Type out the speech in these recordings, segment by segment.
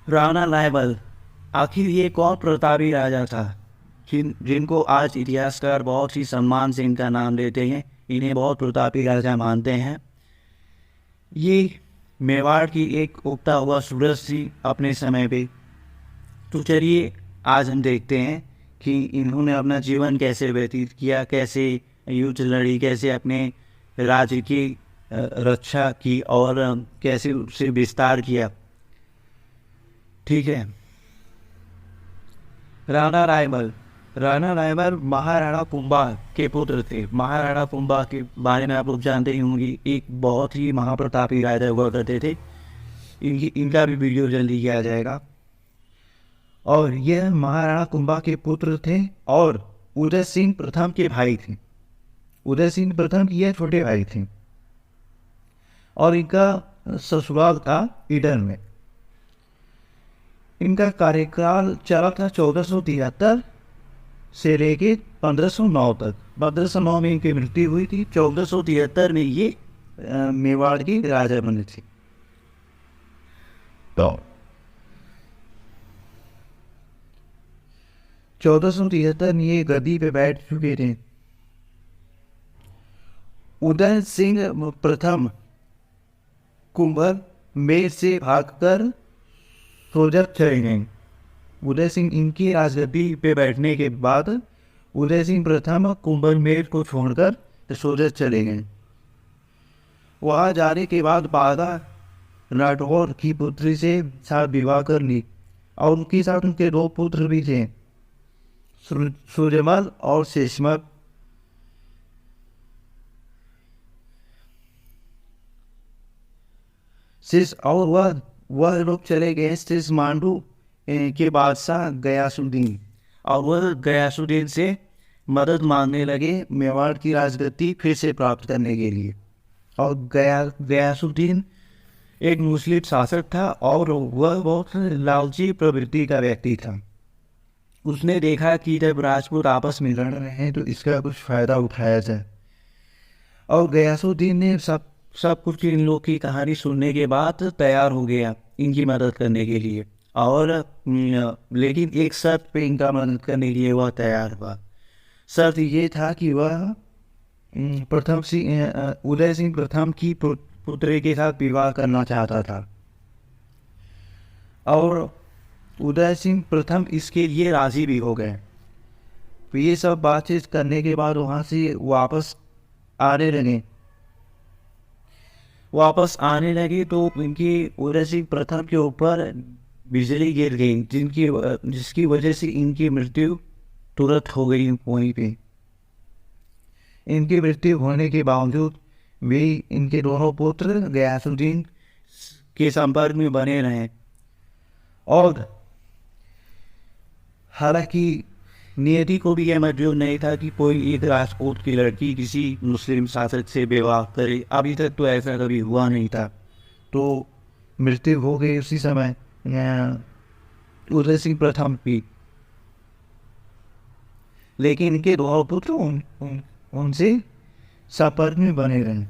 राणा रायबल आखिर ये कौन प्रतापी राजा था जिनको आज इतिहासकार बहुत ही सम्मान से इनका नाम लेते हैं, इन्हें बहुत प्रतापी राजा मानते हैं। ये मेवाड़ की एक उगता हुआ सूरज थी अपने समय पे। तो चलिए आज हम देखते हैं कि इन्होंने अपना जीवन कैसे व्यतीत किया, कैसे युद्ध लड़ी, कैसे अपने राज्य की रक्षा की और कैसे उसे विस्तार किया। ठीक है। राणा रायबल महाराणा कुंभा के पुत्र थे। महाराणा कुंभा के बारे में आप लोग जानते ही होंगे, एक बहुत ही महाप्रतापी राजा हुआ करते थे। इनका भी वीडियो जल्दी किया जाएगा। और यह महाराणा कुंभा के पुत्र थे और उदय सिंह प्रथम के भाई थे। उदय सिंह प्रथम ये छोटे भाई थे और इनका ससुराल था ईडन में। इनका कार्यकाल चला था 1473 से लेके 1509 तक। 1509 में इनकी मृत्यु हुई थी। 1473 में ये मेवाड़ की राजा बने थे। तो 1473 में ये गद्दी पे बैठ चुके थे। उदय सिंह प्रथम कुंभर में से भागकर सोजत चले गए। उदय सिंह इनकी राजगद्दी पे बैठने के बाद उदय सिंह प्रथम कुंभलमेर को छोड़कर सोजत चले गए। वहां जाने के बाद बाधा राठौर की पुत्री से साथ विवाह कर ली और उनके साथ उनके 2 पुत्र भी थे, सूर्यमल और शेषमल। और वह लोग चले गए शेष मांडू के बादशाह गयासुद्दीन, और वह गयासुद्दीन से मदद मांगने लगे मेवाड़ की राजगद्दी फिर से प्राप्त करने के लिए। और गयासुद्दीन एक मुस्लिम शासक था और वह बहुत लालची प्रवृत्ति का व्यक्ति था। उसने देखा कि जब राजपूत आपस में लड़ रहे हैं तो इसका कुछ फायदा उठाया जाए। और गयासुद्दीन ने सब कुछ इन लोग की कहानी सुनने के बाद तैयार हो गया इनकी मदद करने के लिए। और लेकिन एक शर्त पे इनका मदद करने के लिए वह तैयार हुआ। शर्त ये था कि वह उदय सिंह प्रथम की पुत्री के साथ विवाह करना चाहता था। और उदय सिंह प्रथम इसके लिए राजी भी हो गए। तो ये सब बातचीत करने के बाद वहाँ से वापस आने लगे तो इनकी उदय सिंह प्रथम के ऊपर बिजली गिर गई, जिसकी वजह से इनकी मृत्यु तुरंत हो गई वहीं पे। इनकी मृत्यु होने के बावजूद वे इनके दोनों पुत्र गयासुद्दीन के संपर्क में बने रहे। और हालांकि नियति को भी यह मंजूर नहीं था कि कोई एक राजपूत की लड़की किसी मुस्लिम शासक से विवाह करे। अभी तक तो ऐसा कभी हुआ नहीं था। तो मृत्यु हो गई उसी समय उदय सिंह प्रथम की। लेकिन इनके 2 पुत्र उनसे संपर्क में बने रहे।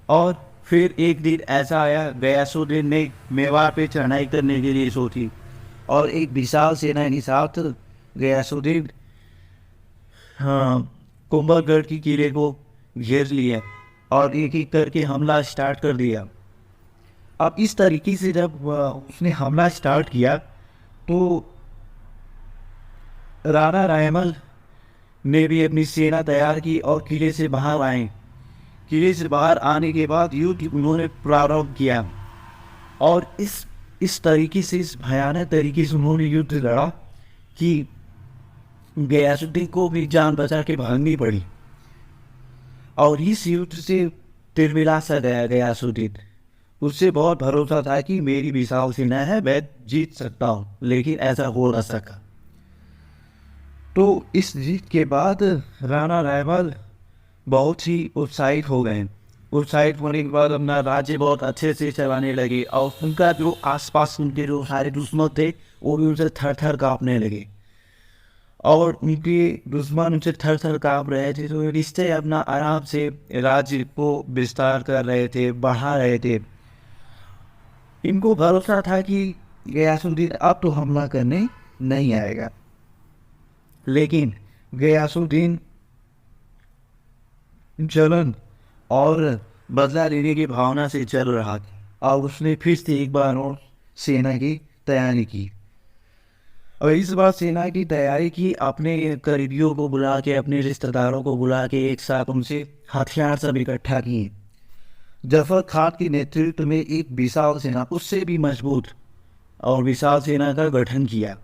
और फिर एक दिन ऐसा आया, गयासुद्दीन ने मेवाड़ पे चढ़ाई करने के लिए सोची और एक विशाल सेना के साथ गयासुद्दीन कुंभलगढ़ की किले को घेर लिया और एक एक करके हमला स्टार्ट कर दिया। अब इस तरीके से जब उसने हमला स्टार्ट किया तो राणा रायबल ने भी अपनी सेना तैयार की और किले से बाहर आए। किले से बाहर आने के बाद युद्ध उन्होंने प्रारंभ किया और इस तरीके से, इस भयानक तरीके से उन्होंने युद्ध लड़ा कि गयासुद्दीन को भी जान बचा के भागनी पड़ी। और इस युद्ध से तिरमिला सा गया गयासुद्दीन। उससे बहुत भरोसा था कि मेरी विशाल सेना है, मैं जीत सकता हूँ, लेकिन ऐसा हो न सका। तो इस जीत के बाद राणा रायबल बहुत ही उत्साहित हो गए। उत्साहित होने के बाद अपना राज्य बहुत अच्छे से चलाने लगे और उनका जो आसपास उनके जो सारे दुश्मन थे वो भी उनसे थर थर काँपने लगे। और उनके दुश्मन उनसे थर थर काँप रहे थे तो निश्चय अपना आराम से राज्य को विस्तार कर रहे थे, बढ़ा रहे थे। इनको भरोसा था कि गयासुद्दीन अब तो हमला करने नहीं आएगा। लेकिन गयासुद्दीन जलन और बदला लेने की भावना से चल रहा था और उसने फिर से एक बार और सेना की तैयारी की। और इस बार सेना की तैयारी की, अपने करीबियों को बुला के, अपने रिश्तेदारों को बुला के एक साथ उनसे हथियार सब इकट्ठा किए। जफर खान के नेतृत्व में एक विशाल सेना, उससे भी मजबूत और विशाल सेना का गठन किया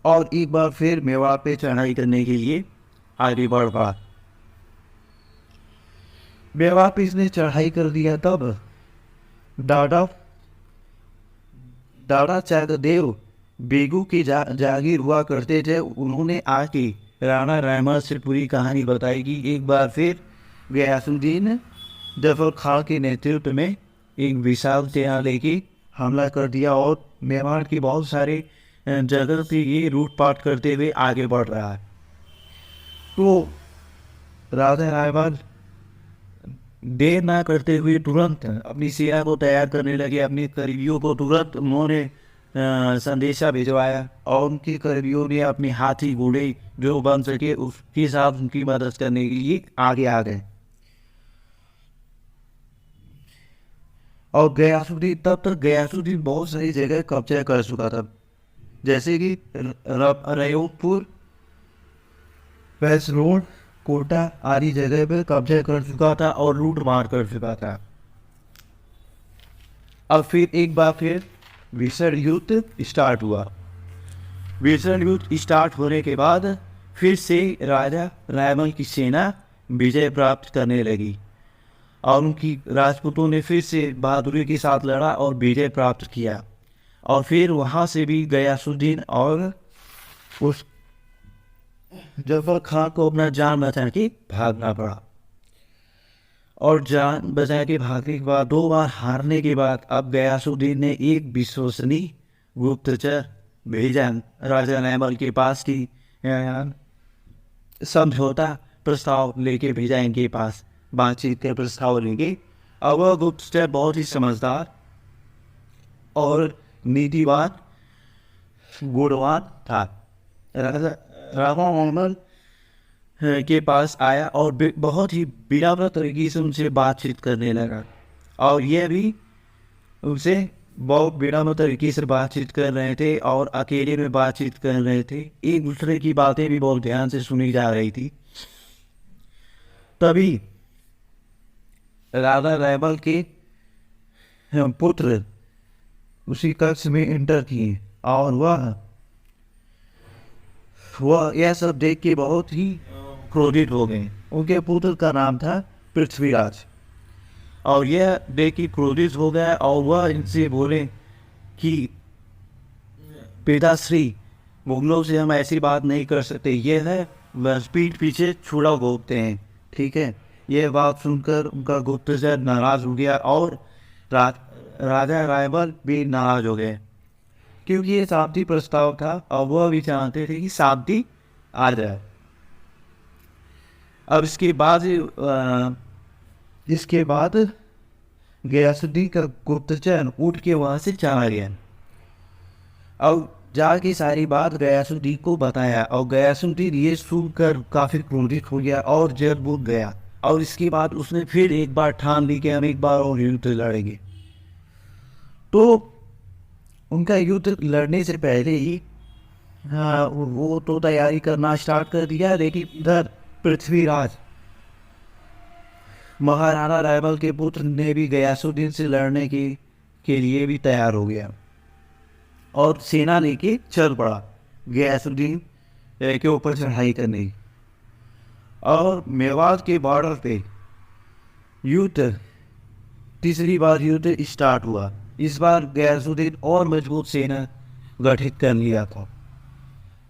और एक बार फिर मेवाड़ पे चढ़ाई करने के लिए आगे बढ़ पड़ा। मेवाड़ पे इसने चढ़ाई कर दिया। तब दादा चाकदेव बेगू की जागीर हुआ करते थे। उन्होंने आके राणा रैमल से पूरी कहानी बताई कि एक बार फिर गयासुद्दीन जफर खान के नेतृत्व में एक विशाल सेना लेके हमला कर दिया और मेवाड़ की बहुत सारे जगह से ये लूटपाट करते हुए आगे बढ़ रहा है। तो राजा रायबल देर ना करते हुए तुरंत अपनी सेना को तैयार करने लगे। अपने करीबियों को तुरंत उन्होंने संदेशा भिजवाया और उनके करीबियों ने अपने हाथी घोड़े जो बन सके उसके साथ उनकी मदद करने के लिए आगे आ गए। और गयासुद्दीन, तब तक गयासुद्दीन बहुत सारी जगह कब्जा कर चुका था, जैसे कि रयोपुर, वेस्ट रोड, कोटा आदि जगह पर कब्जा कर चुका था और लूट मार कर चुका था। अब फिर एक बार फिर भीषण युद्ध स्टार्ट हुआ। भीषण युद्ध स्टार्ट होने के बाद फिर से राजा रायमल की सेना विजय प्राप्त करने लगी और उनकी राजपूतों ने फिर से बहादुरी के साथ लड़ा और विजय प्राप्त किया। और फिर वहाँ से भी गयासुद्दीन और उस जफर खान को अपना जान बचा के भागना पड़ा। और जान बचा के भागने के बाद, 2 बार हारने के बाद, अब गयासुद्दीन ने एक विश्वसनीय गुप्तचर भेजा राजा रैमल के पास की समझौता प्रस्ताव लेके भेजा इनके पास, बातचीत के प्रस्ताव लेके। अब वह गुप्तचर बहुत ही समझदार और नीतिवान, गुणवान था। राजा रैमल के पास आया और बहुत ही विनम्र तरीके से उनसे बातचीत करने लगा। और यह भी उनसे बहुत विनम्र तरीके से बातचीत कर रहे थे और अकेले में बातचीत कर रहे थे। एक दूसरे की बातें भी बहुत ध्यान से सुनी जा रही थी। तभी राजा रैमल के पुत्र उसी कक्ष में एंटर किए और वह यह सब देख के बहुत ही क्रोधित हो गए। उनके पुत्र का नाम था पृथ्वीराज। और यह देख के क्रोधित हो गया और वह इनसे बोले कि पिताश्री, मुगलों से हम ऐसी बात नहीं कर सकते। यह है बस पीठ पीछे छुरा घोंपते हैं, ठीक है। यह बात सुनकर उनका गुप्तचर नाराज हो गया और राजा रायबल भी नाराज हो गए, क्योंकि ये शांति प्रस्ताव था और वह भी चाहते थे कि शांति आ जाए। अब इसके बाद गयासुद्दीन का गुप्तचर उठ के वहां से चला गया और जाके सारी बात गयासुद्दीन को बताया। और गयासुद्दीन ये सुनकर काफी क्रोधित हो गया और जल बुझ गया। और इसके बाद उसने फिर एक बार ठान ली कि हम एक बार और युद्ध लड़ेंगे। तो उनका युद्ध लड़ने से पहले ही वो तो तैयारी करना स्टार्ट कर दिया। लेकिन इधर पृथ्वीराज, महाराणा रैमल के पुत्र, ने भी गयासुद्दीन से लड़ने के लिए भी तैयार हो गया और सेना लेके चल पड़ा गयासुद्दीन के ऊपर चढ़ाई करने। और मेवाड़ के बॉर्डर पे युद्ध, तीसरी बार युद्ध स्टार्ट हुआ। इस बार गयासुद्दीन और मजबूत सेना गठित कर लिया था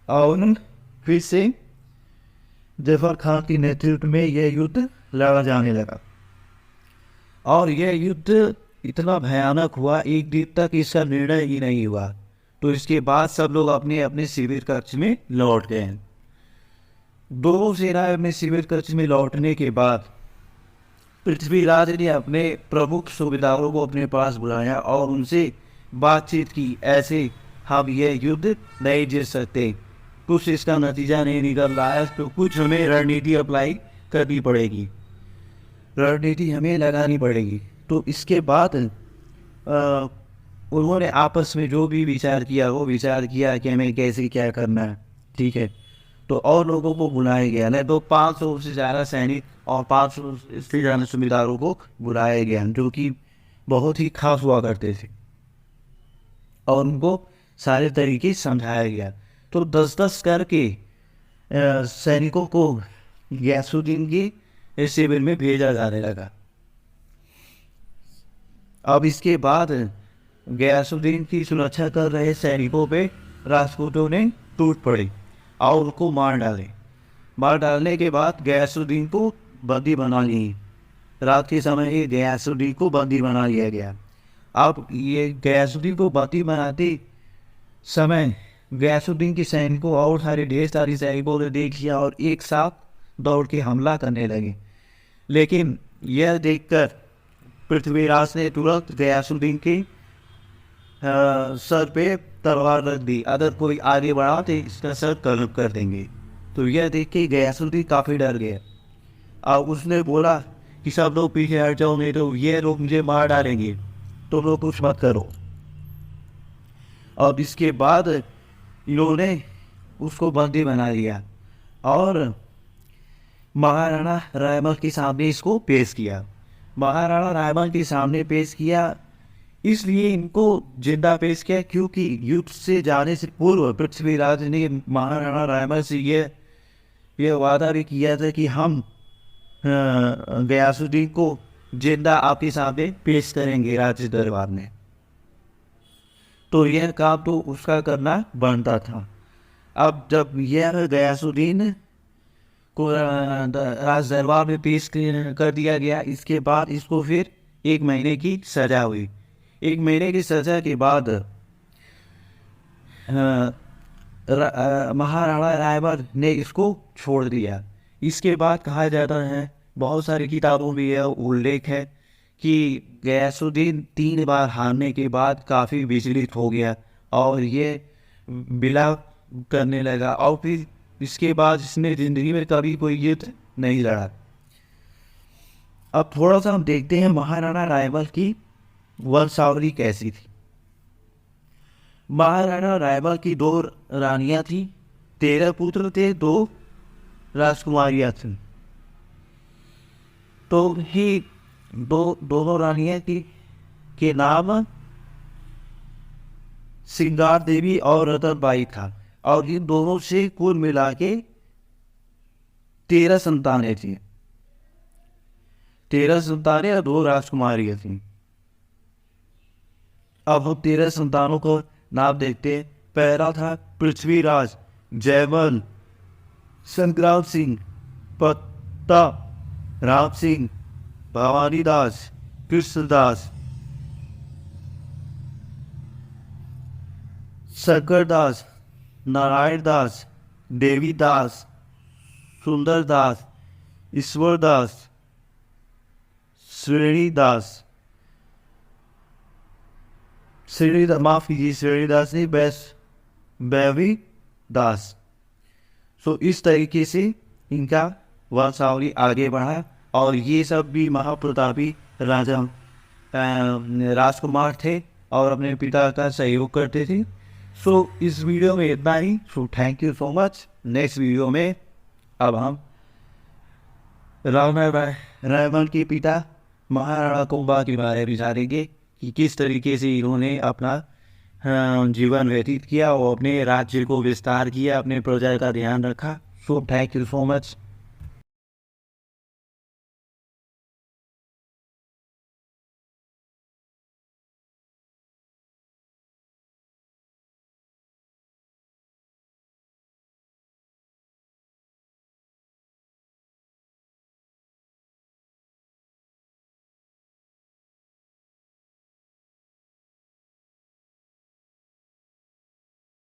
और फिर से जफर खान के नेतृत्व में यह युद्ध लड़ा जाने लगा। और यह युद्ध इतना भयानक हुआ, एक दिन तक इसका निर्णय ही नहीं हुआ। तो इसके बाद सब लोग अपने अपने शिविर कक्ष में लौट गए। दोनों सेनाएं अपने शिविर कक्ष में लौटने के बाद पृथ्वीराज ने अपने प्रमुख सूबेदारों को अपने पास बुलाया और उनसे बातचीत की, ऐसे हम यह युद्ध नहीं जीत सकते। कुछ इसका नतीजा नहीं निकल रहा है, तो कुछ हमें रणनीति अप्लाई करनी पड़ेगी, रणनीति हमें लगानी पड़ेगी। तो इसके बाद उन्होंने आपस में जो भी विचार किया, वो विचार किया कि हमें कैसे क्या करना है, ठीक है। तो और लोगों को बुलाया गया, नहीं तो 500 से ज़्यादा सैनिक और 500 से ज़्यादा सूबेदारों को बुलाया गया, जो कि बहुत ही खास हुआ करते थे, और उनको सारे तरीके समझाया गया। तो 10-10 करके सैनिकों को गयासुद्दीन की शिविर में भेजा जाने लगा। अब इसके बाद गयासुद्दीन की सुरक्षा कर रहे सैनिकों पे राजपूतों ने टूट पड़े और उनको मार डाले। मार डालने के बाद गयासुद्दीन को बंदी बना ली। रात के समय ही गयासुद्दीन को बंदी बना लिया गया। अब ये गयासुद्दीन को बंदी बनाते समय गयासुद्दीन के सैनिकों और सारे ढेर सारी सैनिकों ने देख लिया और एक साथ दौड़ के हमला करने लगे। लेकिन यह देखकर पृथ्वीराज ने तुरंत गयासुद्दीन के सर पे तलवार रख दी, अगर कोई आगे बढ़ा तो इसका सर कलम कर देंगे। तो यह देख के गयासुद्दीन काफ़ी डर गया। अब उसने बोला कि सब लोग पीछे हट जाओ, नहीं तो ये लोग मुझे मार डालेंगे, तो लोग कुछ मत करो। और इसके बाद इन्होंने उसको बंदी बना लिया और महाराणा रायमल के सामने इसको पेश किया। महाराणा रायमल के सामने पेश किया, इसलिए इनको जिंदा पेश किया क्योंकि युद्ध से जाने से पूर्व पृथ्वीराज ने महाराणा रायमल से यह वादा भी किया था कि हम गयासुद्दीन को जिंदा आपके सामने पेश करेंगे राज्य दरबार में। तो यह काम तो उसका करना बनता था। अब जब यह गयासुद्दीन को राज दरबार में पेश कर दिया गया, इसके बाद इसको फिर 1 महीने की सजा हुई। 1 महीने की सजा के बाद महाराणा रायमल ने इसको छोड़ दिया। इसके बाद कहा जाता है, बहुत सारी किताबों में यह उल्लेख है कि गयासुद्दीन 3 बार हारने के बाद काफ़ी विचलित हो गया और ये बिला करने लगा, और फिर इसके बाद इसने ज़िंदगी में कभी कोई युद्ध नहीं लड़ा। अब थोड़ा सा हम देखते हैं महाराणा रायमल की वंशावली कैसी थी। महाराणा रायमल की 2 रानियां थी, 13 पुत्र थे, 2 राजकुमारियां थीं। तो ही दोनों रानियां के नाम सिंगार देवी और रतनबाई था, और इन दोनों से कुल मिला के 13 संतानें थी। 13 संतानें और 2 राजकुमारियां थीं। अब हम 13 संतानों को नाम देखते हैं। पहला था पृथ्वीराज, जयमल, संग्राम सिंह, प्रताप, राम सिंह, भवानीदास, कृष्णदास, शंकरदास, नारायण दास, देवीदास, सुंदरदास, ईश्वरदास, श्रेणीदास, माफ कीजिए, श्रेणीदास नहीं, बैवी दास। सो इस तरीके से इनका वंशावली आगे बढ़ा, और ये सब भी महाप्रतापी राजा राजकुमार थे और अपने पिता का सहयोग करते थे। सो इस वीडियो में इतना ही। So thank you so much. Next video में अब हम रायमल के पिता महाराणा कुंभा के बारे में जानेंगे कि किस तरीके से इन्होंने अपना जीवन व्यतीत किया और अपने राज्य को विस्तार किया, अपने प्रजा का ध्यान रखा। सो थैंक यू सो मच।